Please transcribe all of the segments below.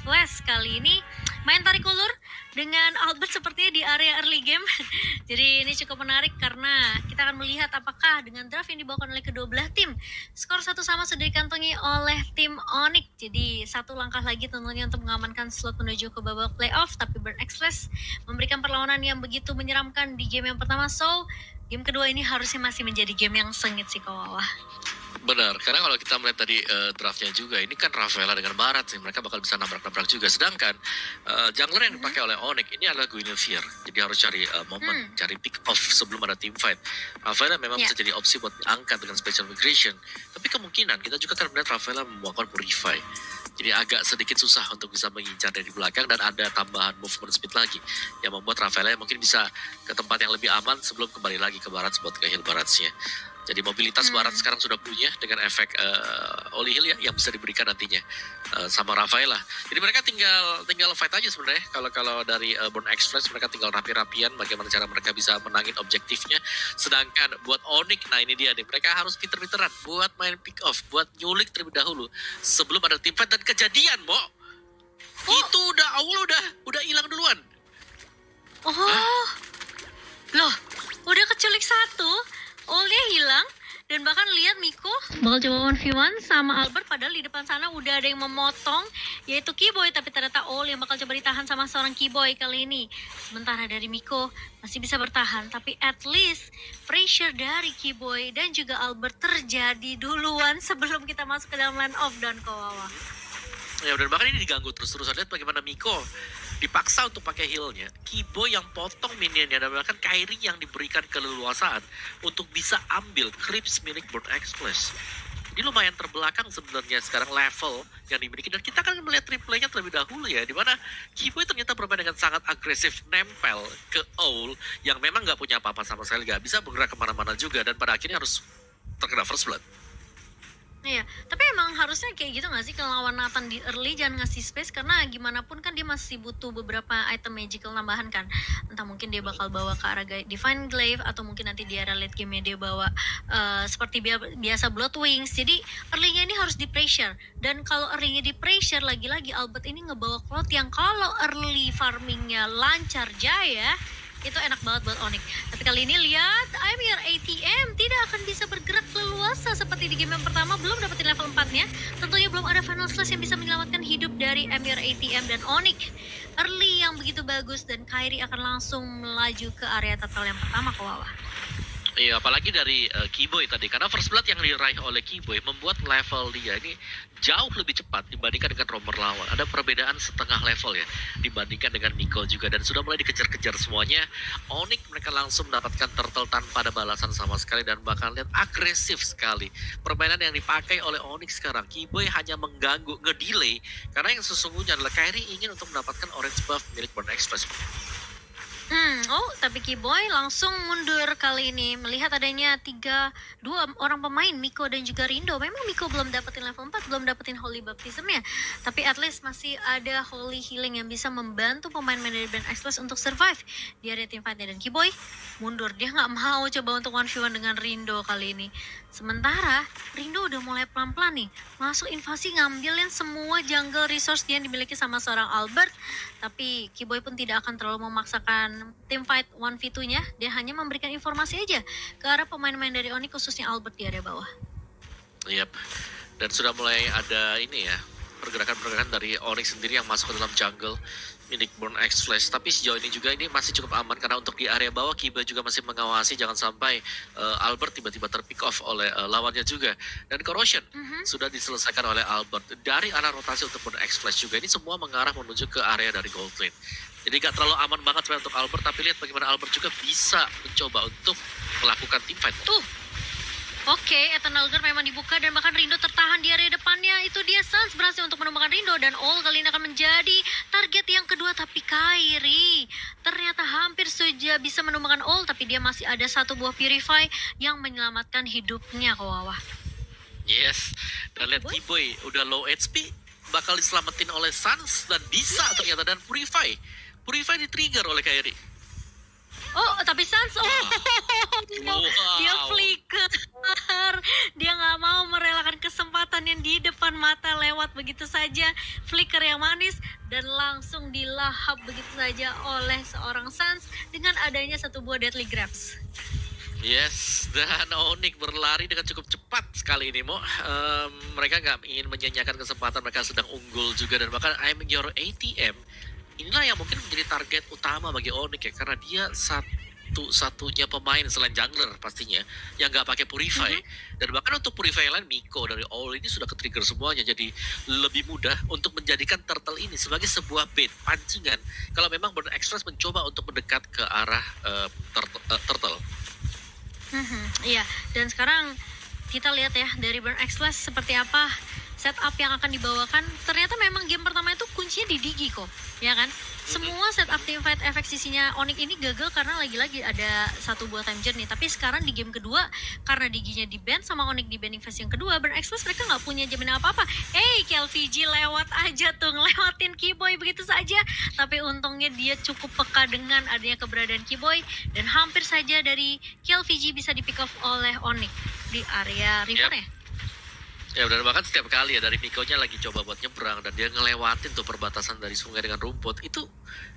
Express kali ini main tarik ulur dengan Albert sepertinya di area early game. Jadi ini cukup menarik karena kita akan melihat apakah dengan draft yang dibawakan oleh kedua belah tim, skor 1-1 sudah dikantongi oleh tim Onyx. Jadi satu langkah lagi tentunya untuk mengamankan slot menuju ke babak playoff, tapi Burn Express memberikan perlawanan yang begitu menyeramkan di game yang pertama. So game kedua ini harusnya masih menjadi game yang sengit sih Kawawa. Benar, karena kalau kita melihat tadi draftnya juga, ini kan Rafaela dengan Barat sih, mereka bakal bisa nabrak-nabrak juga. Sedangkan jungler yang dipakai oleh Onyx ini adalah Guinevere, jadi harus cari momen, cari pick off sebelum ada team fight. Rafaela memang bisa jadi opsi buat diangkat dengan special migration, tapi kemungkinan kita juga akan melihat Rafaela membawakan Purify. Jadi agak sedikit susah untuk bisa mengincar dari belakang dan ada tambahan movement speed lagi yang membuat Rafaela mungkin bisa ke tempat yang lebih aman sebelum kembali lagi ke Barat buat ke heal Baratsnya. Jadi mobilitas Barat sekarang sudah punya dengan efek Holy Heal ya yang bisa diberikan nantinya sama Rafaela. Jadi mereka tinggal fight aja sebenarnya. Kalau dari Burn Express mereka tinggal rapi-rapian bagaimana cara mereka bisa menangin objektifnya. Sedangkan buat Onyx, nah ini dia nih, mereka harus pinter-pinteran buat main pick off, buat nyulik terlebih dahulu sebelum ada team fight. Dan kejadian, Bo, itu udah hilang duluan. Loh, udah keculik satu, Olnya hilang, dan bahkan lihat Miko bakal coba 1v1 sama Albert, padahal di depan sana udah ada yang memotong, yaitu Keyboy, tapi ternyata Ol yang bakal coba ditahan sama seorang Keyboy kali ini. Sementara dari Miko masih bisa bertahan, tapi at least pressure dari Keyboy dan juga Albert terjadi duluan sebelum kita masuk ke dalam land off dan Kawawa. Ya, dan bahkan ini diganggu terus-terusan. Lihat bagaimana Miko dipaksa untuk pakai healnya, Keyboy yang potong minionnya, dan bahkan Kairi yang diberikan keleluasaan untuk bisa ambil creeps milik Burn Express. Ini lumayan terbelakang sebenarnya sekarang level yang dimiliki, dan kita akan melihat replaynya terlebih dahulu ya, dimana Keyboy ternyata bermain dengan sangat agresif, nempel ke Owl yang memang nggak punya apa-apa sama sekali, nggak bisa bergerak kemana-mana juga, dan pada akhirnya harus terkena first blood. Iya, tapi emang harusnya kayak gitu gak sih kalau lawan Nathan di early, jangan ngasih space, karena gimana pun kan dia masih butuh beberapa item magical tambahan kan. Entah mungkin dia bakal bawa ke arah Divine Glaive, atau mungkin nanti di arah late game-nya dia bawa seperti biasa Blood Wings. Jadi early-nya ini harus di pressure, dan kalau early-nya di pressure, lagi-lagi Albert ini ngebawa Cloud yang kalau early farming-nya lancar jaya, itu enak banget buat Onyx. Tapi kali ini lihat, I'm your ATM tidak akan bisa bergerak leluasa seperti di game yang pertama, belum dapetin level 4-nya. Tentunya belum ada final slash yang bisa menyelamatkan hidup dari I'm your ATM dan Onyx. Early yang begitu bagus, dan Kairi akan langsung melaju ke area total yang pertama ke bawah. Iya, apalagi dari Keyboy tadi, karena first blood yang diraih oleh Keyboy membuat level dia ini jauh lebih cepat dibandingkan dengan romer lawan. Ada perbedaan setengah level ya dibandingkan dengan Miko juga, dan sudah mulai dikejar-kejar semuanya. Onyx mereka langsung mendapatkan turtle tanpa ada balasan sama sekali, dan bahkan lihat agresif sekali permainan yang dipakai oleh Onyx sekarang. Keyboy hanya mengganggu, ngedelay, karena yang sesungguhnya adalah Kairi ingin untuk mendapatkan orange buff milik Burn Express. Tapi Keyboy langsung mundur kali ini melihat adanya dua orang pemain, Miko dan juga Rindo. Memang Miko belum dapetin level 4, belum dapetin Holy Baptism-nya, tapi at least masih ada Holy Healing yang bisa membantu pemain-pemain dari Burn Express untuk survive di area teamfight-nya. Dan Keyboy mundur, dia nggak mau coba untuk 1v1 dengan Rindo kali ini. Sementara Rindo udah mulai pelan-pelan nih masuk invasi, ngambilin semua jungle resource yang dimiliki sama seorang Albert. Tapi Keyboy pun tidak akan terlalu memaksakan team fight 1v2-nya. Dia hanya memberikan informasi aja ke arah pemain-pemain dari Onyx, khususnya Albert di area bawah. Yap, dan sudah mulai ada ini ya, pergerakan-pergerakan dari Onyx sendiri yang masuk ke dalam jungle milik Burn Express. Tapi sejauh ini juga ini masih cukup aman, karena untuk di area bawah Keyboy juga masih mengawasi jangan sampai Albert tiba-tiba terpick off oleh lawannya juga. Dan Corrosion sudah diselesaikan oleh Albert. Dari arah rotasi untuk Burn Express juga ini semua mengarah menuju ke area dari Gold Lane. Jadi gak terlalu aman banget sebenarnya untuk Albert, tapi lihat bagaimana Albert juga bisa mencoba untuk melakukan team fight. Oke, Eternal Guard memang dibuka, dan bahkan Rindo tertahan di area depannya. Itu dia, Sans berhasil untuk menemukan Rindo, dan All kali ini akan menjadi target yang kedua. Tapi Kairi ternyata hampir saja bisa menemukan All, tapi dia masih ada satu buah Purify yang menyelamatkan hidupnya ke bawah. Yes, dan lihat Keyboy udah low HP, bakal diselamatin oleh Sans, dan bisa ternyata, dan Purify di trigger oleh Kairi. Oh, tapi Sans, oh, Wah, dia wow. flicker. Dia nggak mau merelakan kesempatan yang di depan mata lewat begitu saja. Flicker yang manis dan langsung dilahap begitu saja oleh seorang Sans dengan adanya satu buah Deadly Grabs. Yes, dan Onyx berlari dengan cukup cepat sekali ini, Mo. Mereka nggak ingin menyanyiakan kesempatan, mereka sedang unggul juga, dan bahkan I'm your ATM. Inilah yang mungkin menjadi target utama bagi Onyx ya, karena dia satu-satunya pemain selain jungler pastinya yang nggak pakai Purify. Dan bahkan untuk Purify yang lain, Miko dari All ini sudah ke-trigger semuanya, jadi lebih mudah untuk menjadikan Turtle ini sebagai sebuah bait, pancingan. Kalau memang Burn Express mencoba untuk mendekat ke arah Turtle. Iya, dan sekarang kita lihat ya dari Burn Express seperti apa setup yang akan dibawakan. Ternyata memang game pertama itu kuncinya di Digi kok, ya kan? Semua setup teamfight efek sisinya Onyx ini gagal karena lagi-lagi ada satu buah time journey. Tapi sekarang di game kedua, karena Diginya di-ban sama Onyx di banning phase yang kedua, Burn Express mereka nggak punya jaminan apa-apa. KLVG lewat aja tuh, ngelewatin Keyboy begitu saja. Tapi untungnya dia cukup peka dengan adanya keberadaan Keyboy, dan hampir saja dari KLVG bisa di-pick off oleh Onyx di area river ya. Ya, dan bahkan setiap kali ya dari Mikonya lagi coba buat nyebrang dan dia ngelewatin tuh perbatasan dari sungai dengan rumput, itu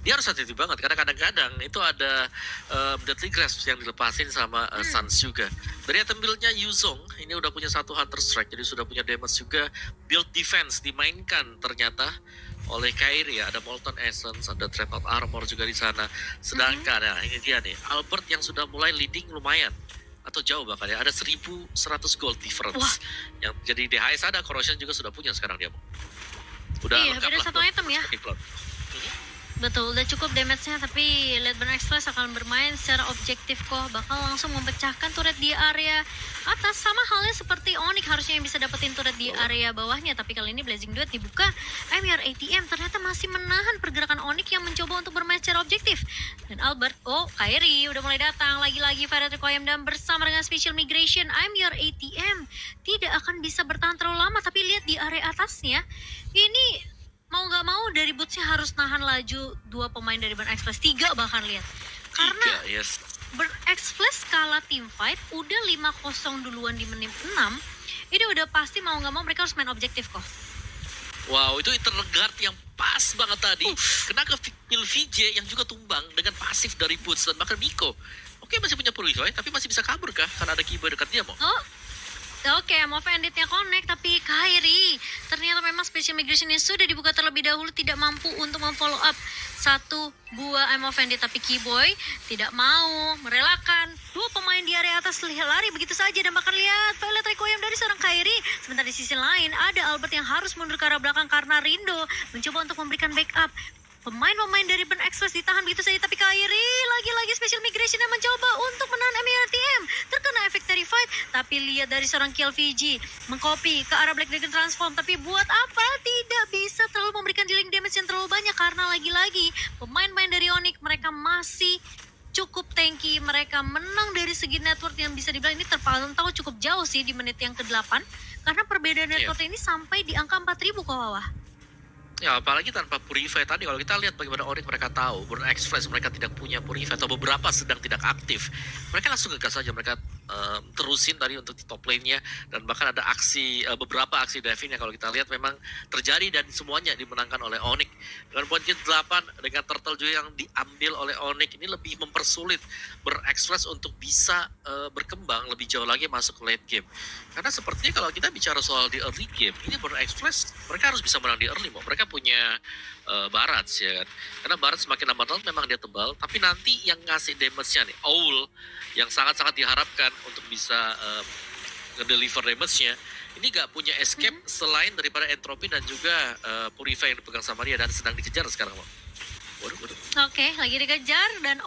dia harus hati-hati banget karena kadang-kadang itu ada Deadly Grasp yang dilepasin sama Sans juga. Dari item build-nya Yuzong ini udah punya satu Hunter Strike, jadi sudah punya damage juga. Build defense dimainkan ternyata oleh Kairi ya, ada Molten Essence, ada Trampled Armor juga di sana. Sedangkan ya ini dia nih, Albert yang sudah mulai leading lumayan atau jauh bahkan ya, ada 1100 gold difference. Wah. Yang jadi DHS ada, Corrosion juga sudah punya sekarang dia. Udah Iya, lengkap beda lah satu buat item ya. sebagai clone. Betul, udah cukup damage-nya, tapi lihat Burn Express akan bermain secara objektif kok, bakal langsung memecahkan turret di area atas, sama halnya seperti Onyx harusnya yang bisa dapetin turret di area bawahnya, tapi kali ini Blazing Duet dibuka. I'm your ATM ternyata masih menahan pergerakan Onyx yang mencoba untuk bermain secara objektif. Dan Albert, oh Kairi udah mulai datang, lagi-lagi Ferret Requiem dan bersama dengan Special Migration, I'm your ATM tidak akan bisa bertahan terlalu lama, tapi lihat di area atasnya, ini mau nggak mau dari Bootsnya harus nahan laju dua pemain dari Burn Express, 3 bahkan lihat. Karena Yes. Burn Express kalah team fight udah 5-0 duluan di menit 6. Ini udah pasti mau nggak mau mereka harus main objektif kok. Wow, itu Eternal Guard yang pas banget tadi. Kena ke kill VJ yang juga tumbang dengan pasif dari Boots dan bahkan Miko. Oke, masih punya Purify, tapi masih bisa kabur kah? Karena ada Kiba dekat dia, Mo. Oh, oke, mau Banditnya connect, tapi Kairi ternyata memang Special Migration yang sudah dibuka terlebih dahulu tidak mampu untuk memfollow up satu buah Emo Bandit, tapi Keyboy tidak mau merelakan dua pemain di area atas lari begitu saja, dan bahkan lihat Violet Requiem dari seorang Kairi. Sementara di sisi lain ada Albert yang harus mundur ke arah belakang karena Rindo mencoba untuk memberikan backup. Pemain-pemain dari Burn Express ditahan begitu saja, tapi Kairi lagi-lagi Special Migration yang mencoba untuk menahan MRTM. Terkena efek Terrified, tapi lihat dari seorang KLVG mengcopy ke arah Black Dragon Transform, tapi buat apa? Tidak bisa terlalu memberikan dealing damage yang terlalu banyak karena lagi-lagi pemain-pemain dari Onyx mereka masih cukup tanky. Mereka menang dari segi network yang bisa dibilang ini terpantau cukup jauh sih di menit yang ke-8, karena perbedaan network ini sampai di angka 4.000 kok, Wawah. Ya, apalagi tanpa Purify tadi, kalau kita lihat bagaimana Onyx mereka tahu Burn Express mereka tidak punya Purify atau beberapa sedang tidak aktif, mereka langsung gegas saja, mereka terusin tadi untuk di top lane-nya, dan bahkan ada aksi beberapa aksi diving yang kalau kita lihat memang terjadi dan semuanya dimenangkan oleh Onyx. Dengan poin ke-8 dengan turtle juga yang diambil oleh Onyx, ini lebih mempersulit Burn Express untuk bisa berkembang lebih jauh lagi masuk ke late game. Karena sepertinya kalau kita bicara soal di early game, ini Burn Express mereka harus bisa menang di early. Mereka punya Barats ya kan. Karena Barats semakin lama memang dia tebal, tapi nanti yang ngasih damage-nya nih Owl yang sangat-sangat diharapkan untuk bisa ngedeliver damage-nya, ini gak punya escape selain daripada Entropy dan juga Purify yang dipegang sama dia dan sedang dikejar sekarang, Mo. Waduh. Oke, lagi dikejar dan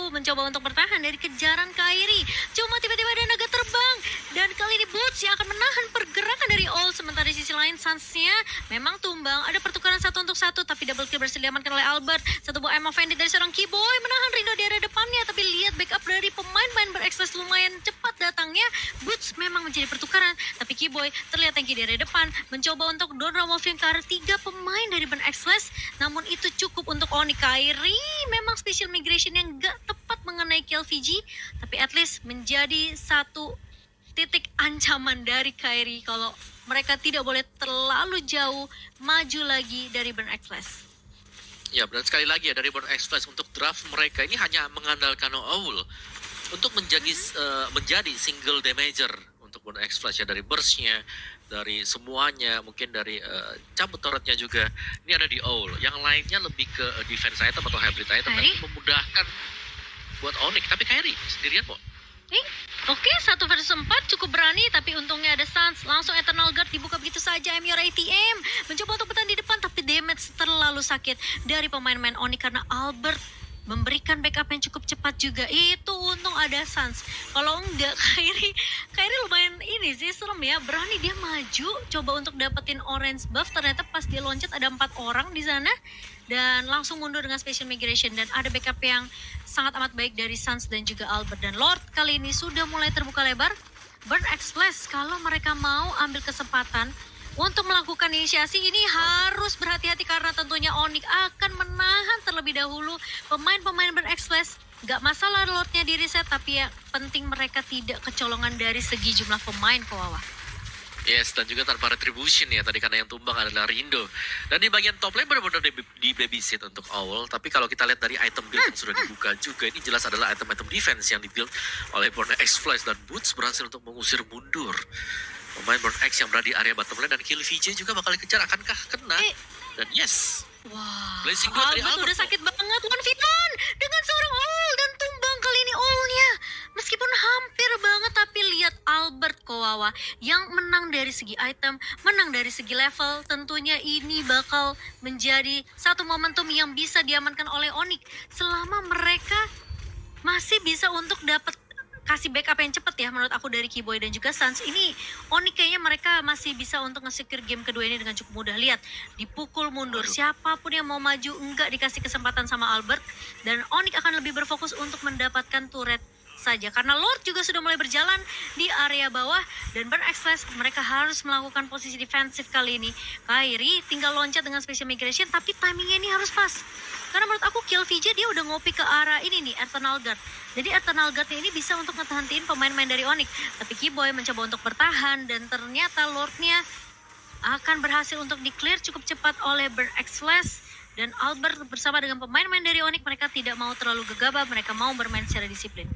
mencoba untuk bertahan dari kejaran Kairi. Cuma tiba-tiba ada naga terbang dan kali ini Boots yang akan menahan pergerakan dari All. Sementara di sisi lain Sans-nya memang tumbang. Ada pertukaran 1 untuk 1, tapi double kill berhasil diamankan oleh Albert. Satu buah Emma Bandit dari seorang Keyboy menahan Rindo di area depannya, tapi lihat backup dari pemain-pemain Ber-Express lumayan cepat datangnya. Boots memang menjadi pertukaran, tapi Keyboy terlihat tanky di area depan mencoba untuk down Wolf yang ke arah 3 pemain dari Ber-Express. Namun itu cukup untuk Oni. Kairi memang Special Migration yang gak tepat mengenai KLVG, tapi at least menjadi satu titik ancaman dari Kyrie kalau mereka tidak boleh terlalu jauh maju lagi dari Burn X Flash. Ya, dan sekali lagi ya dari Burn X Flash untuk draft mereka ini hanya mengandalkan Owl untuk menjadi single damager untuk Burn X Flash ya, dari burst-nya, dari semuanya, mungkin dari cabut turretnya juga. Ini ada di Owl. Yang lainnya lebih ke defense item atau hybrid item dan ini memudahkan buat Onyx. Tapi Kyrie sendirian kok. Oke, 1 versus 4 cukup berani, tapi untungnya ada Sans. Langsung Eternal Guard dibuka begitu saja. I'm your ATM mencoba untuk bertahan di depan, tapi damage terlalu sakit dari pemain-pemain Onyx karena Albert memberikan backup yang cukup cepat juga. Itu untung ada Sans. Kalau enggak, Kyrie lumayan ini sih serem ya. Berani dia maju, coba untuk dapetin orange buff. Ternyata pas dia loncat ada 4 orang di sana. Dan langsung mundur dengan special migration. Dan ada backup yang sangat amat baik dari Sans dan juga Albert. Dan Lord kali ini sudah mulai terbuka lebar. Burn X Flash, kalau mereka mau ambil kesempatan untuk melakukan inisiasi ini harus berhati-hati karena tentunya Onyx akan menahan terlebih dahulu pemain-pemain Burn X Flash. Gak masalah Lordnya di reset, tapi ya penting mereka tidak kecolongan dari segi jumlah pemain ke bawah. Yes, dan juga tanpa retribution ya, tadi karena yang tumbang adalah Rindo. Dan di bagian top lane benar-benar di babysit untuk Owl. Tapi kalau kita lihat dari item build yang sudah dibuka juga, ini jelas adalah item-item defense yang dibuild oleh Burn X Flash. Dan Boots berhasil untuk mengusir mundur pemain Burn X yang berada di area bottom lane. Dan kill VJ juga bakal dikejar, akankah kena? Dan yes, wah, Blazing Duel dari Albert Albert udah sakit banget, 1v1 dengan seorang Owl dan tumbang kali ini Owlnya. Meskipun hampir banget, tapi lihat Albert Kowawa yang menang dari segi item, menang dari segi level. Tentunya ini bakal menjadi satu momentum yang bisa diamankan oleh Onyx selama mereka masih bisa untuk dapat kasih backup yang cepat ya menurut aku dari Keyboy dan juga Sans. Ini Onyx kayaknya mereka masih bisa untuk nge-secure game kedua ini dengan cukup mudah. Lihat, dipukul mundur. Siapapun yang mau maju enggak dikasih kesempatan sama Albert. Dan Onyx akan lebih berfokus untuk mendapatkan turret saja. Karena Lord juga sudah mulai berjalan di area bawah. Dan Burn X Flash mereka harus melakukan posisi defensif kali ini. Kyrie tinggal loncat dengan special migration, tapi timingnya ini harus pas. Karena menurut aku kill VJ dia udah ngopi ke arah ini nih, Eternal Guard. Jadi Eternal Guard ini bisa untuk ngetahantiin pemain-pemain dari Onyx. Tapi Keyboy mencoba untuk bertahan dan ternyata Lordnya akan berhasil untuk di-clear cukup cepat oleh Burn X Flash. Dan Albert bersama dengan pemain-pemain dari Onyx mereka tidak mau terlalu gegabah, mereka mau bermain secara disiplin.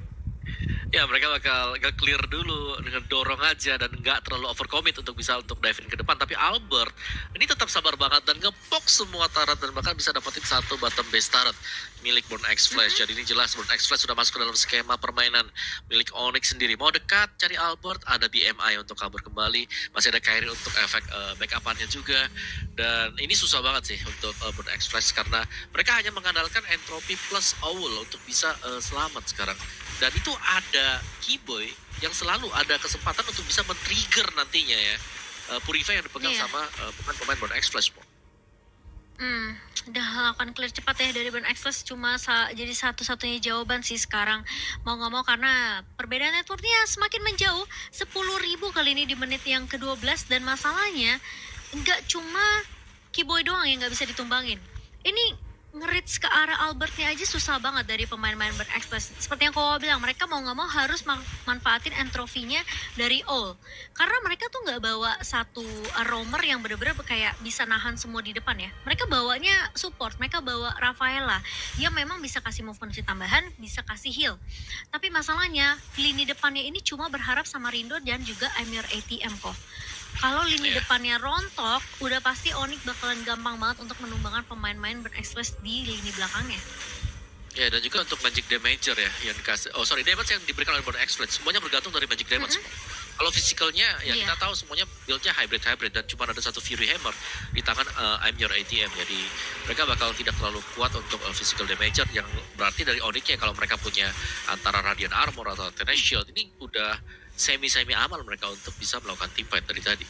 ya mereka bakal nge-clear dulu dengan dorong aja dan nggak terlalu overcommit untuk bisa untuk dive ke depan. Tapi Albert ini tetap sabar banget dan ngepok semua turret dan bahkan bisa dapetin satu bottom base turret milik Burn X Flash. Jadi ini jelas Burn X Flash sudah masuk ke dalam skema permainan milik Onyx sendiri. Mau dekat cari Albert, ada BMI untuk kabur kembali, masih ada Kyrie untuk efek backup-annya juga. Dan ini susah banget sih untuk Burn X Flash karena mereka hanya mengandalkan Entropy plus Owl untuk bisa selamat sekarang. Dan itu ada Keyboy yang selalu ada kesempatan untuk bisa men-trigger nantinya ya Purify yang dipegang sama pemain-pemain Burn X Flash. Udah lakukan clear cepat ya dari Burn X Flash, cuma jadi satu-satunya jawaban sih sekarang mau nggak mau karena perbedaan networknya semakin menjauh. 10.000 kali ini di menit yang ke-12 dan masalahnya nggak cuma Keyboy doang yang nggak bisa ditumbangin. Ini nge-reach ke arah Albertnya aja susah banget dari pemain-pemain Burn X Flash. Seperti yang kau bilang, mereka mau nggak mau harus manfaatin entrofinya dari All. Karena mereka tuh nggak bawa satu roamer yang bener-bener kayak bisa nahan semua di depan ya. Mereka bawanya support, mereka bawa Rafaela yang memang bisa kasih movement tambahan, bisa kasih heal. Tapi masalahnya lini depannya ini cuma berharap sama Rindo dan juga I'm your ATM kok. Kalau lini depannya rontok, udah pasti Onyx bakalan gampang banget untuk menumbangkan pemain-pemain Burn X Flash di lini belakangnya. Ya, dan juga untuk magic damager ya yang dikasih. Damage yang diberikan oleh Burn X Flash semuanya bergantung dari magic damage. Kalau physicalnya ya kita tahu semuanya build-nya hybrid dan cuma ada satu Fury Hammer di tangan I'm your ATM. Jadi mereka bakal tidak terlalu kuat untuk physical damager yang berarti dari Onyx ya kalau mereka punya antara Radiant Armor atau Tenacious Shield ini udah semi aman mereka untuk bisa melakukan team fight dari tadi.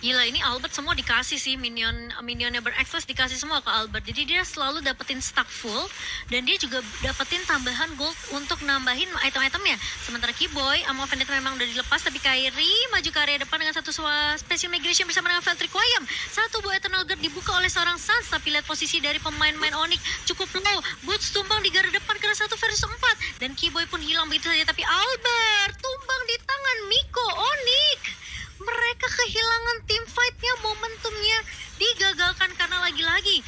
Gila, ini Albert semua dikasih sih, minionnya Burn Express dikasih semua ke Albert. Jadi dia selalu dapetin stack full dan dia juga dapetin tambahan gold untuk nambahin item-itemnya. Sementara Keyboy sama Vendetta memang udah dilepas, tapi Kairi maju ke area depan dengan satu special migration bersama dengan Feltry Quayam. Satu buah Eternal Guard dibuka oleh seorang Sans, tapi lihat posisi dari pemain-pemain Onyx cukup low. Boots tumbang di garda depan karena 1 versus 4 dan Keyboy pun hilang begitu saja, tapi Albert tumbang di tangan Miko Onyx. Mereka kehilangan tim fight-nya, momentumnya digagalkan karena lagi-lagi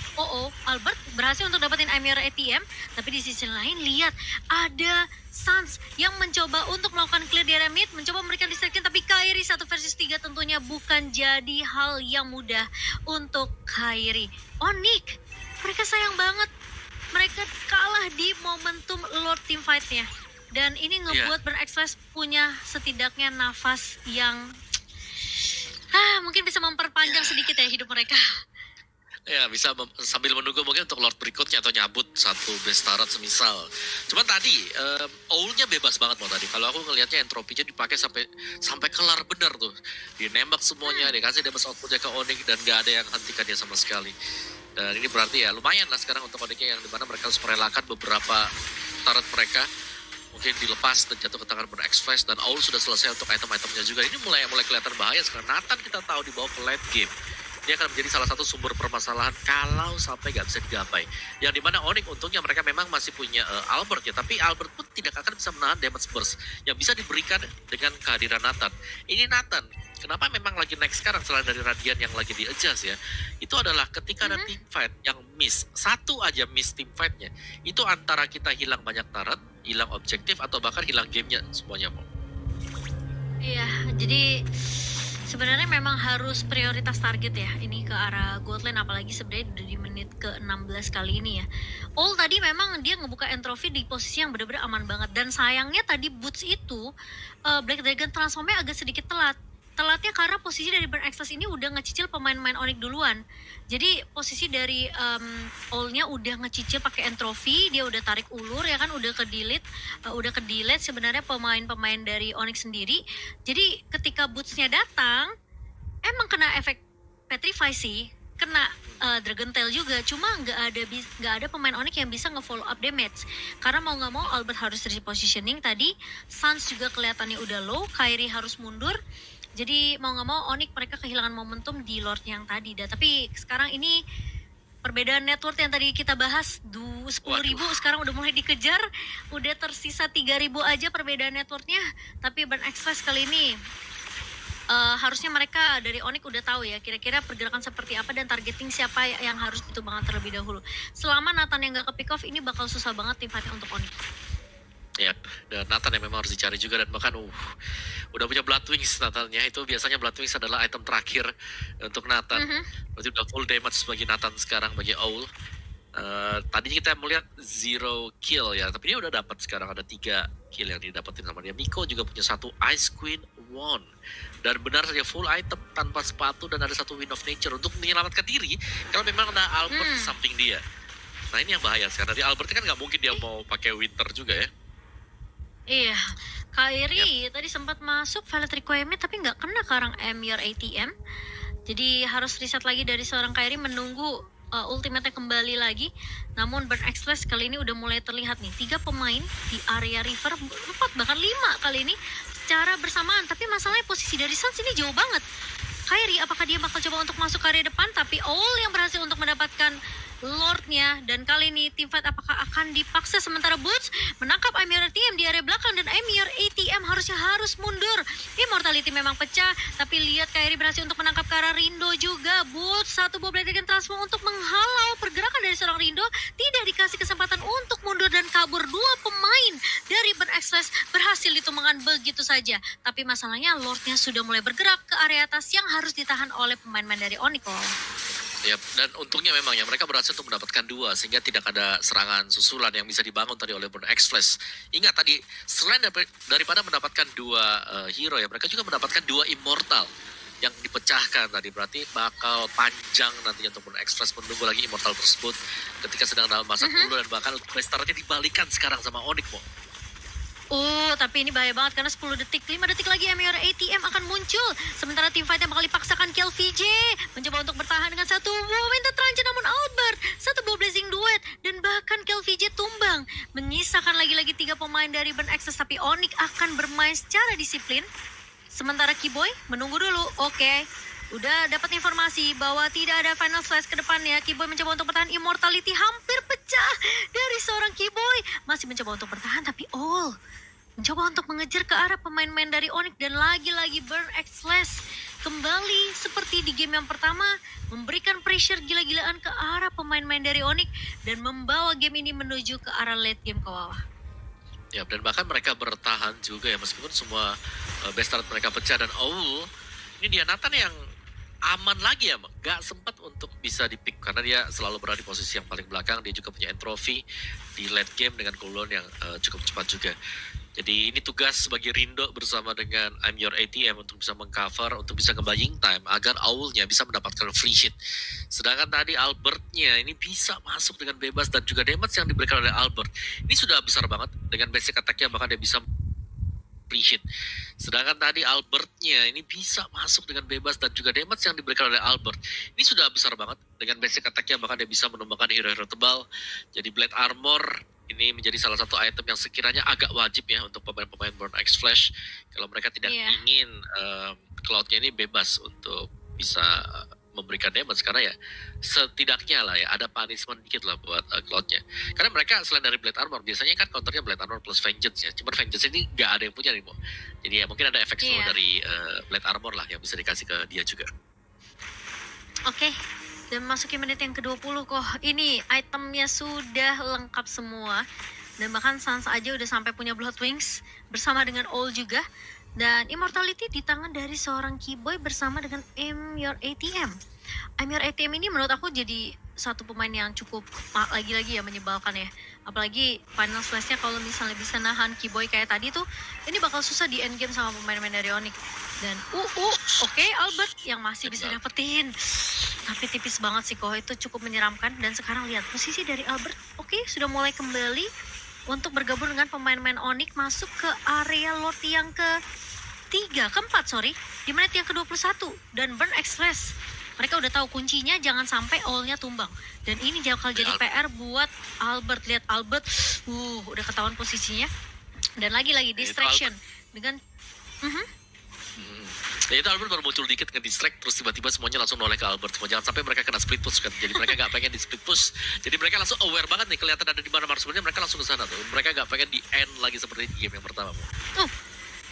Albert berhasil untuk dapetin Ymir ATM, tapi di sisi lain lihat ada Sans yang mencoba untuk melakukan clear di area mid, mencoba memberikan distraction, tapi Kairi 1 versus 3 tentunya bukan jadi hal yang mudah untuk Kairi. Onyx, mereka sayang banget mereka kalah di momentum Lord team fight-nya, dan ini ngebuat Burn Express punya setidaknya nafas yang mungkin bisa memperpanjang sedikit ya hidup mereka. Ya, bisa sambil menunggu mungkin untuk Lord berikutnya atau nyabut satu best turret semisal. Cuman tadi Owl-nya bebas banget mau tadi. Kalau aku ngelihatnya entropinya dipakai sampai kelar bener tuh. Dinembak semuanya, dikasih damage outputnya ke Onyx dan gak ada yang hentikan dia sama sekali. Dan ini berarti ya lumayan lah sekarang untuk Onyx yang dimana mereka harus merelakan beberapa turret mereka mungkin dilepas dan jatuh ke tangan Burn Express, dan Owl sudah selesai untuk item-itemnya juga. Ini mulai kelihatan bahaya sekarang. Nathan kita tahu dibawa ke late game, dia akan menjadi salah satu sumber permasalahan kalau sampai gak bisa digapai. Yang dimana Onyx untungnya mereka memang masih punya Albert ya, tapi Albert pun tidak akan bisa menahan damage burst yang bisa diberikan dengan kehadiran Nathan. Ini Nathan, kenapa memang lagi naik sekarang selain dari Radiant yang lagi di-adjust ya, itu adalah ketika ada team fight yang miss, satu aja miss team fight-nya, itu antara kita hilang banyak turret, hilang objektif, atau bahkan hilang gamenya semuanya. Iya, jadi sebenarnya memang harus prioritas target ya ini ke arah gold lane, apalagi sebenarnya udah di menit ke-16 kali ini ya. All tadi memang dia ngebuka entropy di posisi yang benar-benar aman banget, dan sayangnya tadi Boots itu Black Dragon transformnya agak sedikit telatnya karena posisi dari Burn Express ini udah ngecicil pemain-pemain Onyx duluan. Jadi posisi dari All-nya udah ngecicil pakai entropy, dia udah tarik ulur ya kan, udah ke delete sebenarnya pemain-pemain dari Onyx sendiri. Jadi ketika Boots-nya datang, emang kena efek Petrify sih, kena Dragon Tail juga, cuma nggak ada pemain Onyx yang bisa nge-follow up damage. Karena mau nggak mau Albert harus repositioning tadi, Sans juga kelihatannya udah low, Kairi harus mundur. Jadi mau nggak mau Onyx mereka kehilangan momentum di Lord yang tadi. Tapi sekarang ini perbedaan network yang tadi kita bahas 10.000 sekarang udah mulai dikejar, udah tersisa 3.000 aja perbedaan networknya. Tapi Burn Express kali ini harusnya mereka dari Onyx udah tahu ya kira-kira pergerakan seperti apa dan targeting siapa yang harus ditumbangkan terlebih dahulu. Selama Nathan yang nggak ke pick off, ini bakal susah banget tim fight untuk Onyx. Ya, dan Nathan yang memang harus dicari juga, dan bahkan udah punya Blood Wings Nathannya. Itu biasanya Blood Wings adalah item terakhir untuk Nathan. Berarti udah full damage bagi Nathan sekarang, bagi Owl. Tadi kita melihat 0 kill ya, tapi dia udah dapat sekarang ada 3 kill yang didapetin sama dia. Miko juga punya 1 Ice Queen Wand, dan benar saja full item tanpa sepatu, dan ada 1 Wind of Nature untuk menyelamatkan diri kalau memang ada Albert di samping dia. Nah ini yang bahaya sekarang. Dari Albert kan nggak mungkin dia mau pakai Winter juga ya. Iya, Kairi tadi sempat masuk Violet Requirement tapi nggak kena karang Ymir ATM. Jadi harus reset lagi dari seorang Kairi menunggu ultimate-nya kembali lagi. Namun Burn Express kali ini udah mulai terlihat nih 3 pemain di area river, 4 bahkan 5 kali ini secara bersamaan. Tapi masalahnya posisi dari Sans ini jauh banget. Kairi apakah dia bakal coba untuk masuk ke area depan, tapi All yang berhasil untuk mendapatkan Lord-nya, dan kali ini tim fight apakah akan dipaksa, sementara Boots menangkap Ymir ATM di area belakang, dan Ymir ATM harus mundur. Immortality memang pecah, tapi lihat Kairi berhasil untuk menangkap ke arah Rindo juga. Boots 1 buah Black Dragon transform untuk menghalau pergerakan dari seorang Rindo, tidak dikasih kesempatan untuk mundur dan kabur. 2 pemain dari Burn Express berhasil ditumbangkan begitu saja, tapi masalahnya Lord-nya sudah mulai bergerak ke area atas yang harus ditahan oleh pemain-pemain dari Onyx. Ya, dan untungnya memang ya mereka berhasil untuk mendapatkan 2 sehingga tidak ada serangan susulan yang bisa dibangun tadi oleh Burn Express. Ingat tadi selain daripada mendapatkan 2 hero ya, mereka juga mendapatkan 2 immortal yang dipecahkan tadi. Berarti bakal panjang nantinya untuk Burn Express menunggu lagi immortal tersebut ketika sedang dalam masa dulu, dan bahkan startnya dibalikan sekarang sama Onyx. Tapi ini bahaya banget karena 10 detik, 5 detik lagi Ymir ATM akan muncul. Sementara tim fight yang bakal dipaksakan kill KLVJ mencoba untuk bertahan dengan satu Winter Trance namun Albert satu buah Blazing Duet dan bahkan KLVJ tumbang. Menyisakan lagi-lagi 3 pemain dari Burn Access tapi Onyx akan bermain secara disiplin. Sementara Kiboy menunggu dulu. Oke. Udah dapat informasi bahwa tidak ada final slash ke depannya. Kiboy mencoba untuk bertahan. Immortality hampir pecah dari seorang Kiboy. Masih mencoba untuk bertahan tapi All mencoba untuk mengejar ke arah pemain-pemain dari Onyx dan lagi-lagi Burn X Slash kembali seperti di game yang pertama memberikan pressure gila-gilaan ke arah pemain-pemain dari Onyx dan membawa game ini menuju ke arah late game ke bawah. Ya, dan bahkan mereka bertahan juga ya meskipun semua best start mereka pecah dan ini dia Nathan yang aman lagi ya, gak sempat untuk bisa dipick karena dia selalu berada di posisi yang paling belakang. Dia juga punya entropy di late game dengan cooldown yang cukup cepat juga. Jadi ini tugas bagi Rindo bersama dengan I'm Your ATM untuk bisa mengcover, untuk bisa nge-buying time agar Owl-nya bisa mendapatkan free hit. Sedangkan tadi Albert-nya ini bisa masuk dengan bebas dan juga damage yang diberikan oleh Albert ini sudah besar banget. Dengan basic attack-nya bahkan dia bisa free hit. Sedangkan tadi Albert-nya ini bisa masuk dengan bebas dan juga damage yang diberikan oleh Albert ini sudah besar banget. Dengan basic attack-nya bahkan dia bisa menumbangkan hero-hero tebal. Jadi Blade Armor ini menjadi salah satu item yang sekiranya agak wajib ya untuk pemain-pemain Burn X Flash kalau mereka tidak ingin Cloud-nya ini bebas untuk bisa memberikan damage karena ya setidaknya lah ya ada punishment dikit lah buat Cloud-nya. Karena mereka selain dari Blade Armor biasanya kan counternya Blade Armor plus Vengeance ya. Cuma Vengeance ini nggak ada yang punya nih Mo. Jadi ya mungkin ada efek slow dari Blade Armor lah yang bisa dikasih ke dia juga. Oke. Dan masuki menit yang ke-20 kok. Ini itemnya sudah lengkap semua. Dan bahkan Sans aja udah sampai punya Blood Wings bersama dengan All juga. Dan Immortality di tangan dari seorang Kiboy bersama dengan I'm Your ATM. I'm Your ATM ini menurut aku jadi satu pemain yang cukup lagi-lagi ya menyebalkan ya. Apalagi final slash-nya kalau misalnya bisa nahan Kiboy kayak tadi tuh, ini bakal susah di end game sama pemain-pemain dari Onyx. Dan oke, Albert yang masih bisa dapetin. Tapi tipis banget sih kok, itu cukup menyeramkan. Dan sekarang lihat posisi dari Albert, oke, sudah mulai kembali untuk bergabung dengan pemain-pemain Onyx masuk ke area Lord yang keempat, di menit yang ke-21. Dan Burn X Slash, mereka udah tahu kuncinya jangan sampai All-nya tumbang. Dan ini bakal jadi PR buat Albert. Lihat Albert, udah ketahuan posisinya. Dan lagi-lagi distraction dengan Ya itu Albert baru muncul dikit nge-distract terus tiba-tiba semuanya langsung noleh ke Albert. Jangan sampai mereka kena split push kan. Jadi mereka gak pengen di split push. Jadi mereka langsung aware banget nih kelihatan ada di mana marksmannya, mereka langsung ke sana tuh. Mereka gak pengen di end lagi seperti di game yang pertama.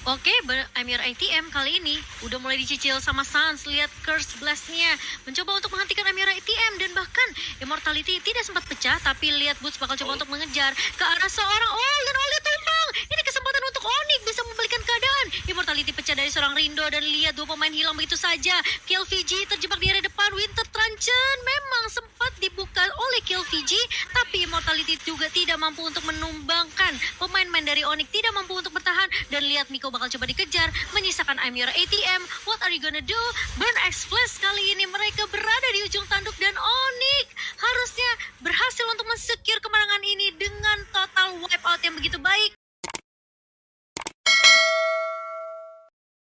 Oke, I'm Your ATM kali ini udah mulai dicicil sama Sans. Lihat Curse Blast-nya mencoba untuk menghentikan I'm Your ATM dan bahkan Immortality tidak sempat pecah, tapi lihat Boots bakal coba untuk mengejar ke arah seorang All dan All tumbang. Ini kesempatan untuk Onyx bisa membalikan keadaan. Immortality pecah dari seorang Rindo dan lihat 2 pemain hilang begitu saja. KLVJ terjebak di area depan. Winter Trance memang sempat dibuka oleh KLVJ, tapi Immortality juga tidak mampu untuk menumbangkan pemain-pemain dari Onyx, tidak mampu untuk bertahan. Dan lihat Miko bakal coba dikejar, menyisakan I'm Your ATM. What are you gonna do? Burn X Flash kali ini mereka berada di ujung tanduk